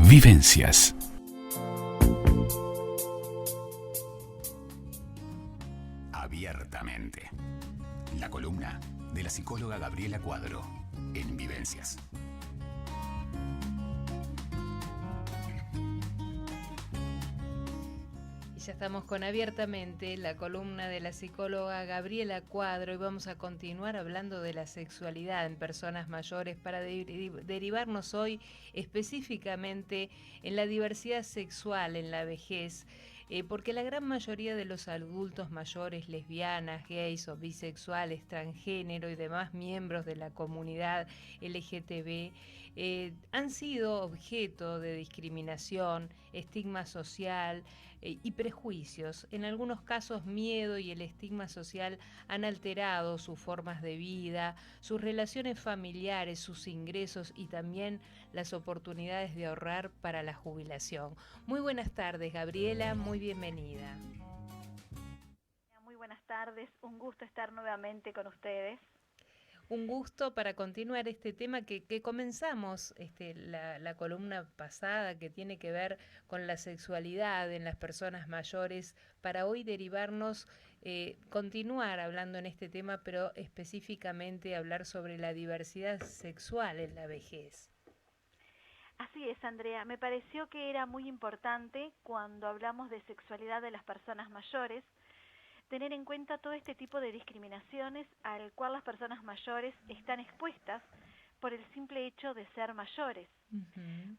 Vivencias. Abiertamente. La columna de la psicóloga Gabriela Cuadro en Vivencias. Ya estamos con Abiertamente, la columna de la psicóloga Gabriela Cuadro, y vamos a continuar hablando de la sexualidad en personas mayores para derivarnos hoy específicamente en la diversidad sexual en la vejez, porque la gran mayoría de los adultos mayores, lesbianas, gays o bisexuales, transgénero y demás miembros de la comunidad LGTB han sido objeto de discriminación, estigma social y prejuicios. En algunos casos, miedo y el estigma social han alterado sus formas de vida, sus relaciones familiares, sus ingresos y también las oportunidades de ahorrar para la jubilación. Muy buenas tardes, Gabriela, muy bienvenida. Muy buenas tardes, un gusto estar nuevamente con ustedes. Un gusto para continuar este tema que comenzamos la columna pasada, que tiene que ver con la sexualidad en las personas mayores, para hoy derivarnos, continuar hablando en este tema, pero específicamente hablar sobre la diversidad sexual en la vejez. Así es, Andrea, me pareció que era muy importante cuando hablamos de sexualidad de las personas mayores, tener en cuenta todo este tipo de discriminaciones al cual las personas mayores están expuestas por el simple hecho de ser mayores,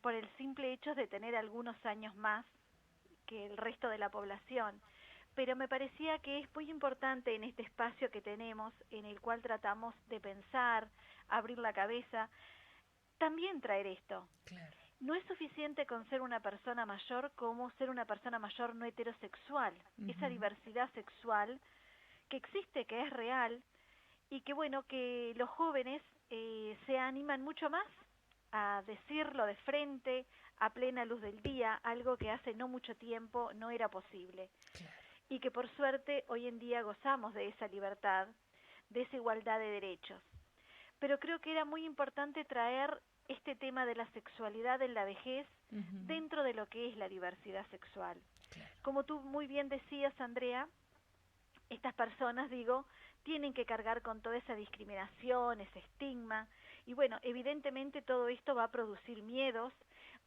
por el simple hecho de tener algunos años más que el resto de la población. Pero me parecía que es muy importante en este espacio que tenemos, en el cual tratamos de pensar, abrir la cabeza, también traer esto. Claro. No es suficiente con ser una persona mayor como ser una persona mayor no heterosexual. Esa diversidad sexual que existe, que es real, y que bueno, que los jóvenes se animan mucho más a decirlo de frente, a plena luz del día, algo que hace no mucho tiempo no era posible. Claro. Y que por suerte hoy en día gozamos de esa libertad, de esa igualdad de derechos. Pero creo que era muy importante traer este tema de la sexualidad en la vejez dentro de lo que es la diversidad sexual. Claro. Como tú muy bien decías, Andrea, estas personas, tienen que cargar con toda esa discriminación, ese estigma, y bueno, evidentemente todo esto va a producir miedos,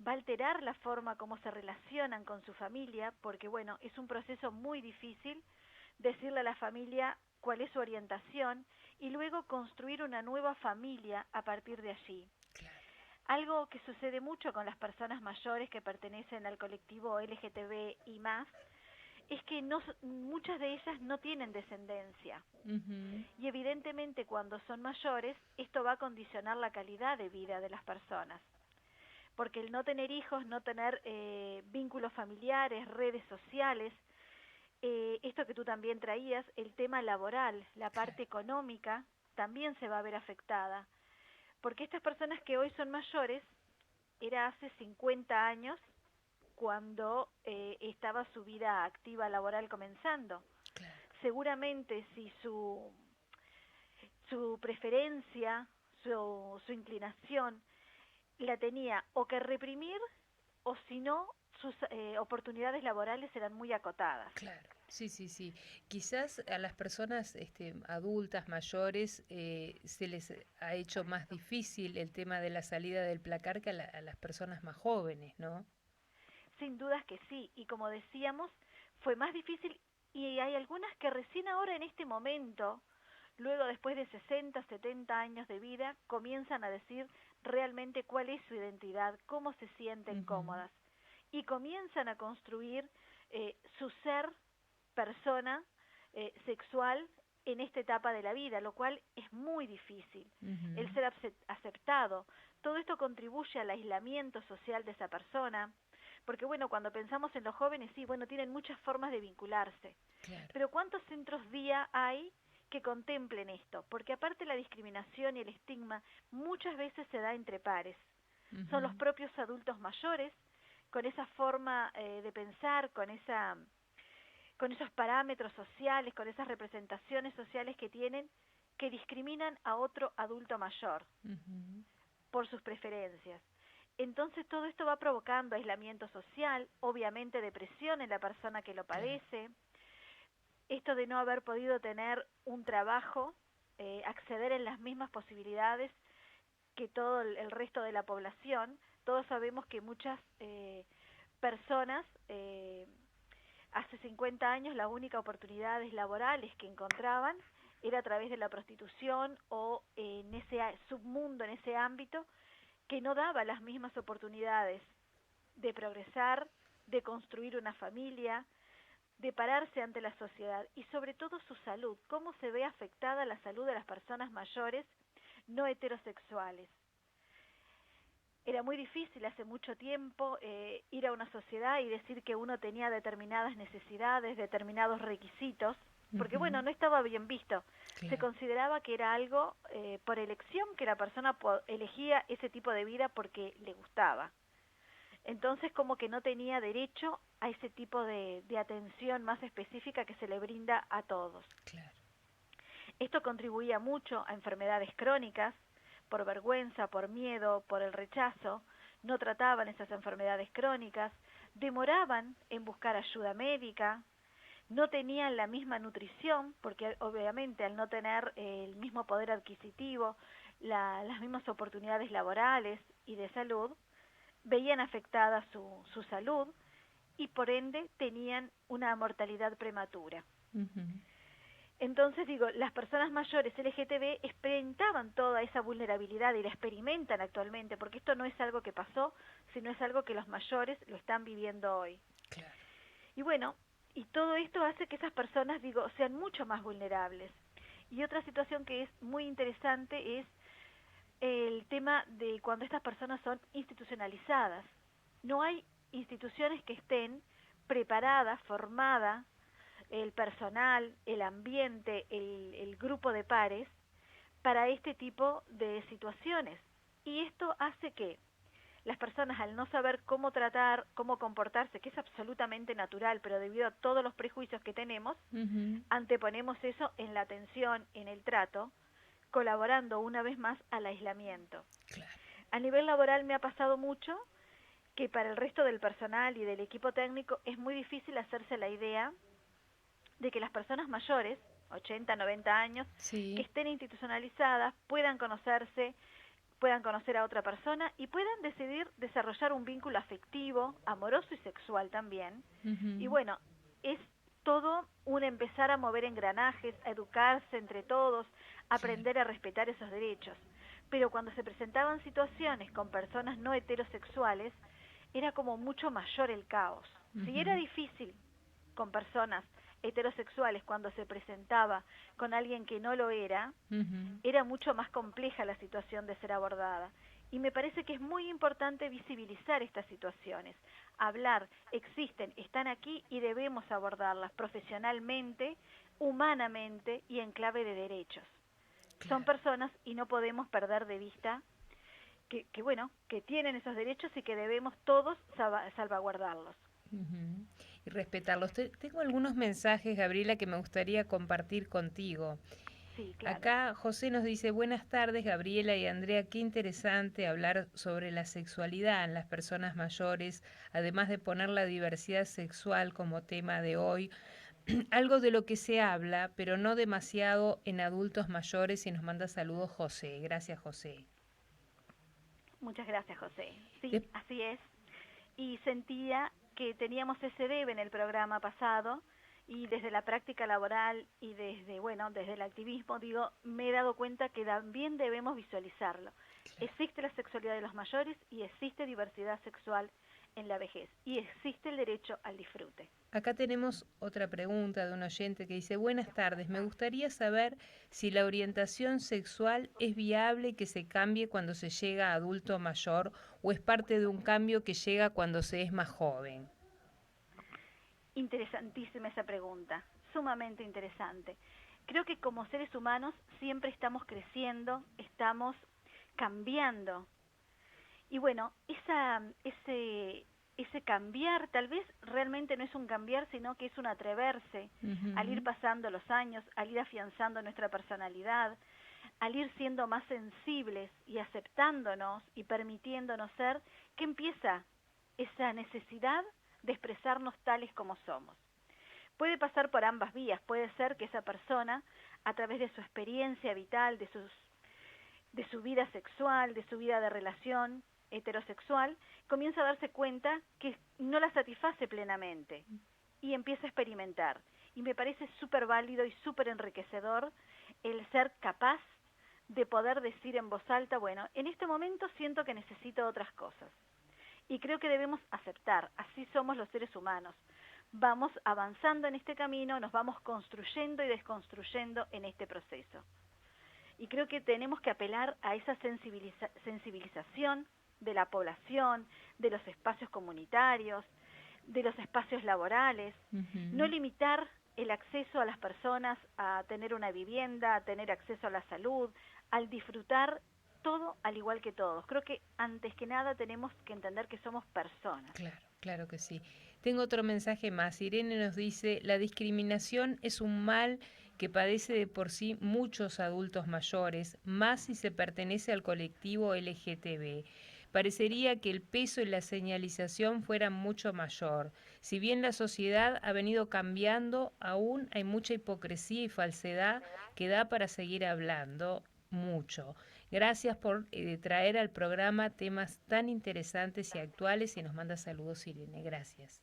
va a alterar la forma como se relacionan con su familia, porque bueno, es un proceso muy difícil decirle a la familia cuál es su orientación y luego construir una nueva familia a partir de allí. Claro. Algo que sucede mucho con las personas mayores que pertenecen al colectivo LGTB y más, es que muchas de ellas no tienen descendencia. Y evidentemente cuando son mayores, esto va a condicionar la calidad de vida de las personas. Porque el no tener hijos, no tener vínculos familiares, redes sociales, esto que tú también traías, el tema laboral, la parte económica, también se va a ver afectada. Porque estas personas que hoy son mayores, era hace 50 años cuando estaba su vida activa laboral comenzando. Claro. Seguramente si su preferencia, su inclinación, la tenía o que reprimir, o si no, sus oportunidades laborales eran muy acotadas. Claro, sí. Quizás a las personas adultas, mayores, se les ha hecho más difícil el tema de la salida del placar que a las personas más jóvenes, ¿no? Sin dudas que sí, y como decíamos, fue más difícil, y hay algunas que recién ahora en este momento, luego después de 60, 70 años de vida, comienzan a decir realmente cuál es su identidad, cómo se sienten cómodas, y comienzan a construir su ser persona sexual en esta etapa de la vida, lo cual es muy difícil, el ser aceptado. Todo esto contribuye al aislamiento social de esa persona, porque bueno, cuando pensamos en los jóvenes, sí, bueno, tienen muchas formas de vincularse, Claro. pero ¿cuántos centros día hay que contemplen esto? Porque aparte la discriminación y el estigma muchas veces se da entre pares. Son los propios adultos mayores, con esa forma de pensar, con esos parámetros sociales, con esas representaciones sociales que tienen, que discriminan a otro adulto mayor por sus preferencias. Entonces todo esto va provocando aislamiento social, obviamente depresión en la persona que lo padece, esto de no haber podido tener un trabajo, acceder en las mismas posibilidades que todo el resto de la población. Todos sabemos que muchas personas, hace 50 años las únicas oportunidades laborales que encontraban era a través de la prostitución o en ese submundo, en ese ámbito, que no daba las mismas oportunidades de progresar, de construir una familia, de pararse ante la sociedad y sobre todo su salud, cómo se ve afectada la salud de las personas mayores no heterosexuales. Era muy difícil hace mucho tiempo ir a una sociedad y decir que uno tenía determinadas necesidades, determinados requisitos, porque bueno, no estaba bien visto. Se consideraba que era algo por elección, que la persona elegía ese tipo de vida porque le gustaba. Entonces como que no tenía derecho a ese tipo de atención más específica que se le brinda a todos. Claro. Esto contribuía mucho a enfermedades crónicas, por vergüenza, por miedo, por el rechazo, no trataban esas enfermedades crónicas, demoraban en buscar ayuda médica, no tenían la misma nutrición, porque obviamente al no tener el mismo poder adquisitivo, las mismas oportunidades laborales y de salud, veían afectada su salud y por ende tenían una mortalidad prematura. Entonces digo, las personas mayores LGTB experimentaban toda esa vulnerabilidad y la experimentan actualmente, porque esto no es algo que pasó, sino es algo que los mayores lo están viviendo hoy. Claro. Y bueno, y todo esto hace que esas personas, digo, sean mucho más vulnerables. Y otra situación que es muy interesante es el tema de cuando estas personas son institucionalizadas. No hay instituciones que estén preparadas, formadas, el personal, el ambiente, el grupo de pares para este tipo de situaciones. Y esto hace que las personas, al no saber cómo tratar, cómo comportarse, que es absolutamente natural, pero debido a todos los prejuicios que tenemos, anteponemos eso en la atención, en el trato, colaborando una vez más al aislamiento. Claro. A nivel laboral me ha pasado mucho que para el resto del personal y del equipo técnico es muy difícil hacerse la idea de que las personas mayores, 80, 90 años, que estén institucionalizadas, puedan conocerse, puedan conocer a otra persona y puedan decidir desarrollar un vínculo afectivo, amoroso y sexual también. Y bueno, es todo un empezar a mover engranajes, a educarse entre todos, aprender a respetar esos derechos. Pero cuando se presentaban situaciones con personas no heterosexuales, era como mucho mayor el caos. Si era difícil con personas heterosexuales cuando se presentaba con alguien que no lo era, era mucho más compleja la situación de ser abordada. Y me parece que es muy importante visibilizar estas situaciones, hablar, existen, están aquí y debemos abordarlas profesionalmente, humanamente y en clave de derechos. Claro. Son personas y no podemos perder de vista que bueno, que tienen esos derechos y que debemos todos salvaguardarlos. Y respetarlos. Tengo algunos mensajes, Gabriela, que me gustaría compartir contigo. Sí, claro. Acá José nos dice, buenas tardes, Gabriela y Andrea, qué interesante hablar sobre la sexualidad en las personas mayores, además de poner la diversidad sexual como tema de hoy, algo de lo que se habla, pero no demasiado en adultos mayores, y nos manda saludos José. Gracias, José. Muchas gracias, José. Sí, así es. Y sentía que teníamos ese debe en el programa pasado, y desde la práctica laboral y desde el activismo, digo, me he dado cuenta que también debemos visualizarlo. Claro. Existe la sexualidad de los mayores y existe diversidad sexual en la vejez y existe el derecho al disfrute. Acá tenemos otra pregunta de un oyente que dice, buenas tardes, me gustaría saber si la orientación sexual es viable que se cambie cuando se llega a adulto mayor o es parte de un cambio que llega cuando se es más joven. Interesantísima esa pregunta, sumamente interesante. Creo que como seres humanos siempre estamos creciendo, estamos cambiando. Y bueno, ese cambiar tal vez realmente no es un cambiar, sino que es un atreverse al ir pasando los años, al ir afianzando nuestra personalidad, al ir siendo más sensibles y aceptándonos y permitiéndonos ser, que empieza esa necesidad de expresarnos tales como somos. Puede pasar por ambas vías, puede ser que esa persona, a través de su experiencia vital, de su vida sexual, de su vida de relación heterosexual, comienza a darse cuenta que no la satisface plenamente y empieza a experimentar. Y me parece súper válido y súper enriquecedor el ser capaz de poder decir en voz alta, bueno, en este momento siento que necesito otras cosas. Y creo que debemos aceptar, así somos los seres humanos. Vamos avanzando en este camino, nos vamos construyendo y desconstruyendo en este proceso. Y creo que tenemos que apelar a esa sensibilización de la población, de los espacios comunitarios, de los espacios laborales, no limitar el acceso a las personas a tener una vivienda, a tener acceso a la salud, al disfrutar todo al igual que todos. Creo que antes que nada tenemos que entender que somos personas. Claro, claro que sí. Tengo otro mensaje más. Irene nos dice, la discriminación es un mal que padece de por sí muchos adultos mayores, más si se pertenece al colectivo LGTB. Parecería que el peso y la señalización fueran mucho mayor. Si bien la sociedad ha venido cambiando, aún hay mucha hipocresía y falsedad que da para seguir hablando mucho. Gracias por traer al programa temas tan interesantes y actuales y nos manda saludos Irene. Gracias.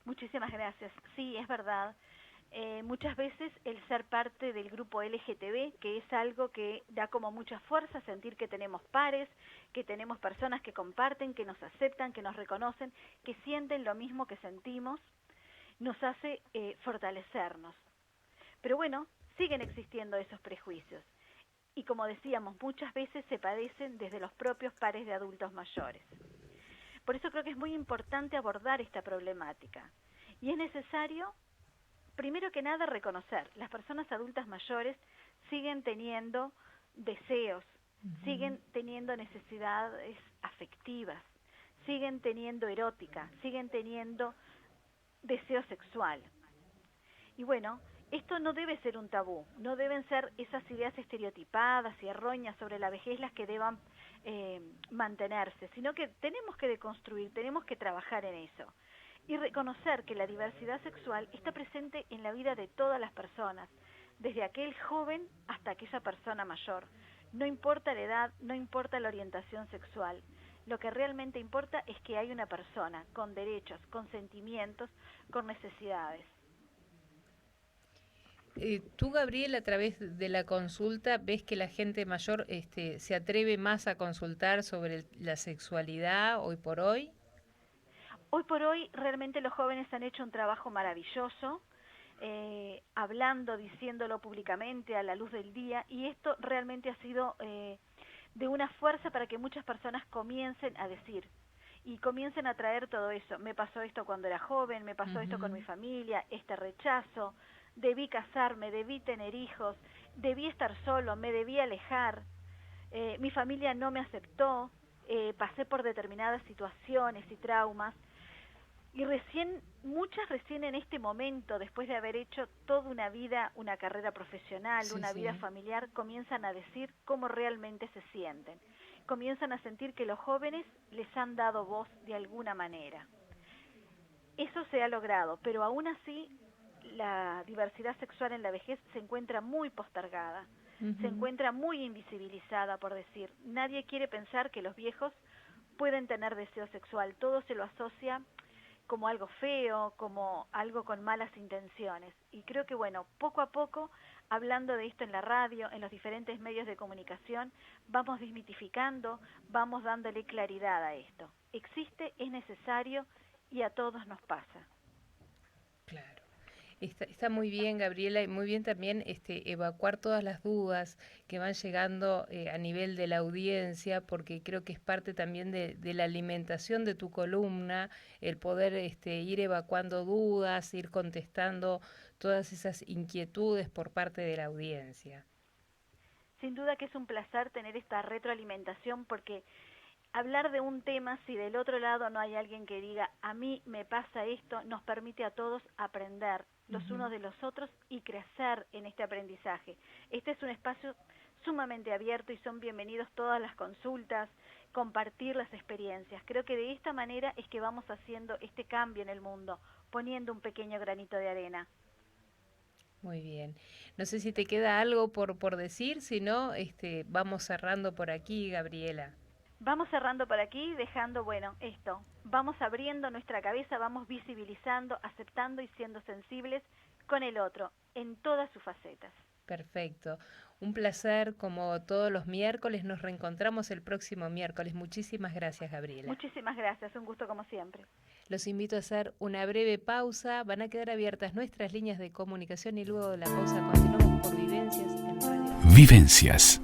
Muchísimas gracias. Sí, es verdad. Muchas veces el ser parte del grupo LGTB, que es algo que da como mucha fuerza, sentir que tenemos pares, que tenemos personas que comparten, que nos aceptan, que nos reconocen, que sienten lo mismo que sentimos, nos hace fortalecernos. Pero bueno, siguen existiendo esos prejuicios. Y como decíamos, muchas veces se padecen desde los propios pares de adultos mayores. Por eso creo que es muy importante abordar esta problemática. Y es necesario, primero que nada, reconocer, las personas adultas mayores siguen teniendo deseos, siguen teniendo necesidades afectivas, siguen teniendo erótica, siguen teniendo deseo sexual. Y bueno, esto no debe ser un tabú, no deben ser esas ideas estereotipadas y erróneas sobre la vejez las que deban mantenerse, sino que tenemos que deconstruir, tenemos que trabajar en eso y reconocer que la diversidad sexual está presente en la vida de todas las personas, desde aquel joven hasta aquella persona mayor. No importa la edad, no importa la orientación sexual. Lo que realmente importa es que hay una persona con derechos, con sentimientos, con necesidades. Tú, Gabriel, a través de la consulta, ¿ves que la gente mayor se atreve más a consultar sobre la sexualidad hoy por hoy? Hoy por hoy realmente los jóvenes han hecho un trabajo maravilloso, hablando, diciéndolo públicamente a la luz del día, y esto realmente ha sido de una fuerza para que muchas personas comiencen a decir y comiencen a traer todo eso. Me pasó esto cuando era joven, me pasó esto con mi familia, este rechazo, debí casarme, debí tener hijos, debí estar solo, me debí alejar, mi familia no me aceptó, pasé por determinadas situaciones y traumas. Y muchas recién en este momento, después de haber hecho toda una vida, una carrera profesional, una vida familiar, comienzan a decir cómo realmente se sienten. Comienzan a sentir que los jóvenes les han dado voz de alguna manera. Eso se ha logrado, pero aún así la diversidad sexual en la vejez se encuentra muy postergada, se encuentra muy invisibilizada, por decir. Nadie quiere pensar que los viejos pueden tener deseo sexual, todo se lo asocia como algo feo, como algo con malas intenciones. Y creo que, bueno, poco a poco, hablando de esto en la radio, en los diferentes medios de comunicación, vamos desmitificando, vamos dándole claridad a esto. Existe, es necesario y a todos nos pasa. Claro. Está muy bien, Gabriela, y muy bien también evacuar todas las dudas que van llegando a nivel de la audiencia, porque creo que es parte también de la alimentación de tu columna, el poder ir evacuando dudas, ir contestando todas esas inquietudes por parte de la audiencia. Sin duda que es un placer tener esta retroalimentación, porque hablar de un tema, si del otro lado no hay alguien que diga, a mí me pasa esto, nos permite a todos aprender los unos de los otros y crecer en este aprendizaje. Este es un espacio sumamente abierto y son bienvenidos todas las consultas, compartir las experiencias. Creo que de esta manera es que vamos haciendo este cambio en el mundo, poniendo un pequeño granito de arena. Muy bien. No sé si te queda algo por decir, si no, vamos cerrando por aquí, Gabriela. Vamos cerrando por aquí, dejando, esto. Vamos abriendo nuestra cabeza, vamos visibilizando, aceptando y siendo sensibles con el otro, en todas sus facetas. Perfecto. Un placer, como todos los miércoles. Nos reencontramos el próximo miércoles. Muchísimas gracias, Gabriela. Muchísimas gracias, un gusto como siempre. Los invito a hacer una breve pausa. Van a quedar abiertas nuestras líneas de comunicación y luego de la pausa continuamos por Vivencias en Radio. Vivencias.